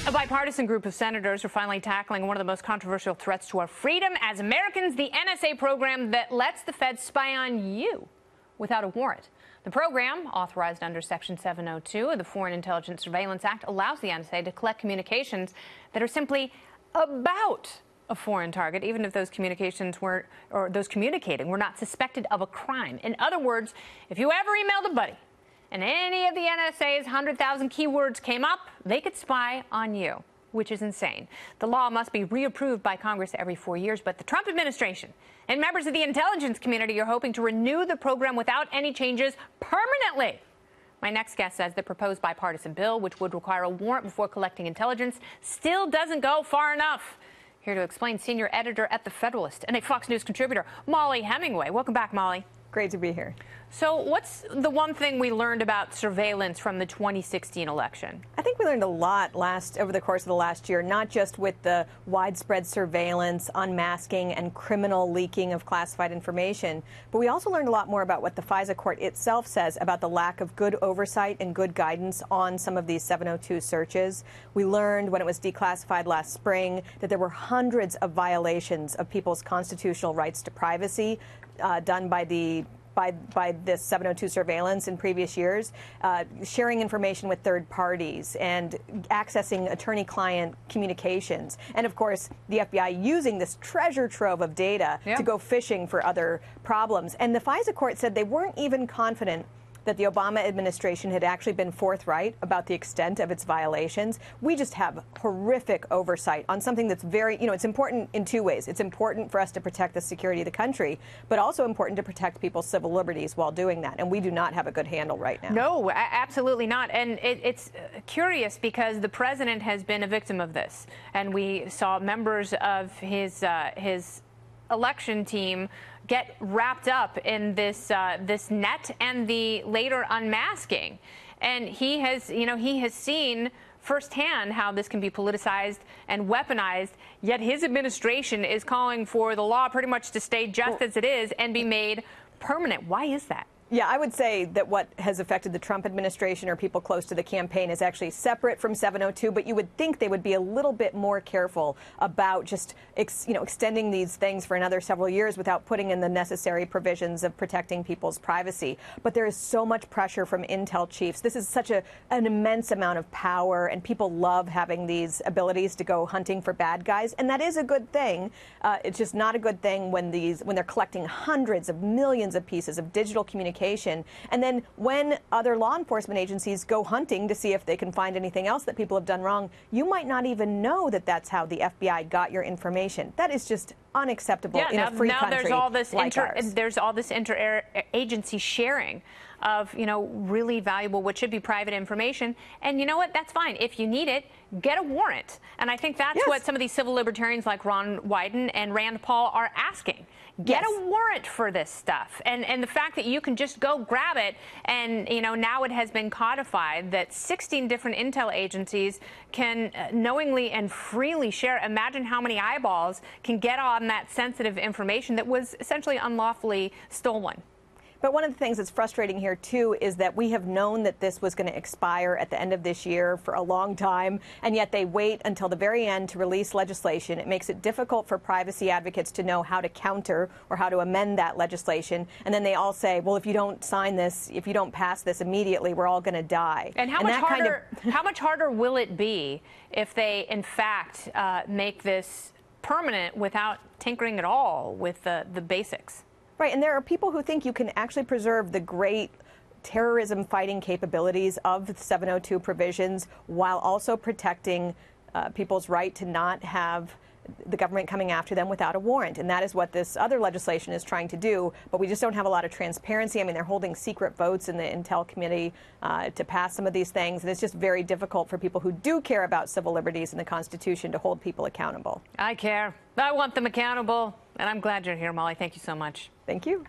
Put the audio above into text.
A bipartisan group of senators are finally tackling one of the most controversial threats to our freedom as Americans, the NSA program that lets the feds spy on you without a warrant. The program, authorized under Section 702 of the Foreign Intelligence Surveillance Act, allows the NSA to collect communications that are simply about a foreign target, even if those communications were, or those communicating were not suspected of a crime. In other words, if you ever emailed a buddy and any of the NSA's 100,000 keywords came up, they could spy on you, which is insane. The law must be reapproved by Congress every 4 years, but the Trump administration and members of the intelligence community are hoping to renew the program without any changes permanently. My next guest says the proposed bipartisan bill, which would require a warrant before collecting intelligence, still doesn't go far enough. Here to explain, senior editor at the Federalist and a Fox News contributor, Mollie Hemingway. Welcome back, Mollie. Great to be here. So what's the one thing we learned about surveillance from the 2016 election? I think we learned a lot over the course of the last year, not just with the widespread surveillance, unmasking, and criminal leaking of classified information, but we also learned a lot more about what the FISA court itself says about the lack of good oversight and good guidance on some of these 702 searches. We learned when it was declassified last spring that there were hundreds of violations of people's constitutional rights to privacy done by this 702 surveillance in previous years, sharing information with third parties and accessing attorney-client communications. And, of course, the FBI using this treasure trove of data to go fishing for other problems. And the FISA court said they weren't even confident that the Obama administration had actually been forthright about the extent of its violations. We just have horrific oversight on something that's very, it's important in two ways. It's important for us to protect the security of the country, but also important to protect people's civil liberties while doing that. And we do not have a good handle right now. No, absolutely not. And it's curious because the president has been a victim of this. And we saw members of his election team get wrapped up in this net and the later unmasking. And he has seen firsthand how this can be politicized and weaponized, yet his administration is calling for the law pretty much to stay just as it is and be made permanent. Why is that? Yeah, I would say that what has affected the Trump administration or people close to the campaign is actually separate from 702, but you would think they would be a little bit more careful about just extending these things for another several years without putting in the necessary provisions of protecting people's privacy. But there is so much pressure from intel chiefs. This is such an immense amount of power, and people love having these abilities to go hunting for bad guys, and that is a good thing. It's just not a good thing when they're collecting hundreds of millions of pieces of digital communication. And then when other law enforcement agencies go hunting to see if they can find anything else that people have done wrong, you might not even know that that's how the FBI got your information. That is just unacceptable in a free country there's all this like ours. There's all this interagency sharing of, really valuable, what should be private information. And you know what? That's fine. If you need it, get a warrant. And I think that's what some of these civil libertarians like Ron Wyden and Rand Paul are asking. Get a warrant for this stuff. And the fact that you can just go grab it, and, now it has been codified that 16 different intel agencies can knowingly and freely share. Imagine how many eyeballs can get on that sensitive information that was essentially unlawfully stolen. But one of the things that's frustrating here, too, is that we have known that this was going to expire at the end of this year for a long time, and yet they wait until the very end to release legislation. It makes it difficult for privacy advocates to know how to counter or how to amend that legislation. And then they all say, well, if you don't sign this, if you don't pass this immediately, we're all going to die. And how much harder will it be if they, in fact, make this permanent without tinkering at all with the basics? Right, and there are people who think you can actually preserve the great terrorism fighting capabilities of the 702 provisions while also protecting people's right to not have the government coming after them without a warrant. And that is what this other legislation is trying to do. But we just don't have a lot of transparency. I mean, they're holding secret votes in the Intel Committee to pass some of these things. And it's just very difficult for people who do care about civil liberties and the Constitution to hold people accountable. I care. I want them accountable. And I'm glad you're here, Mollie. Thank you so much. Thank you.